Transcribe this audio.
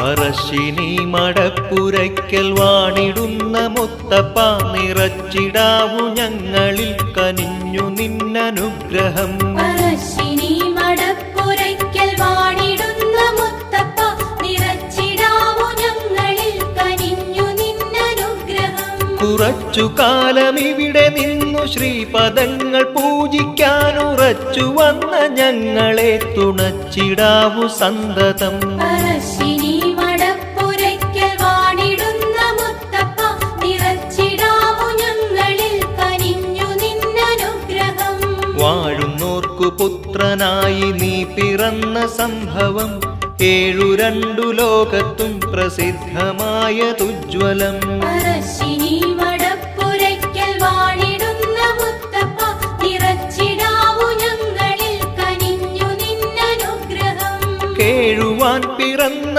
പറശ്ശിനി മടപ്പുരയ്ക്കൽ വാണിടുന്ന മുത്തപ്പ നിറച്ചിടാവു ഞങ്ങളിൽ കനിഞ്ഞു നിന്നനുഗ്രഹം. പറശ്ശിനി മടപ്പുരയ്ക്കൽ വാണിടുന്ന മുത്തപ്പ നിറച്ചിടാവു ഞങ്ങളിൽ കനിഞ്ഞു നിന്നനുഗ്രഹം. കുറച്ചു കാലം ഇവിടെ നിന്നു ശ്രീപദങ്ങൾ പൂജിക്കാനുറച്ചു വന്ന ഞങ്ങളെ തുണച്ചിടാവു സന്തതം. പറശ്ശിനി മടപ്പുരയ്ക്കൽ വാണിടുന്ന മുത്തപ്പ നിറച്ചിടാവു ഞങ്ങളിൽ കനിഞ്ഞു നിന്നനുഗ്രഹം. വാഴുന്നോർക്കു പുത്രനായി നീ പിറന്ന സംഭവം ഏഴു ലോകത്തും പ്രസിദ്ധമായതുജ്വലം. പറശ്ശിനി മടപ്പുരയ്ക്കൽ വാണിടുന്ന മുത്തപ്പ നിറച്ചിടാവു ഞങ്ങളിൽ കനിഞ്ഞു നിന്നനുഗ്രഹം. കേഴുവാൻ പിറന്ന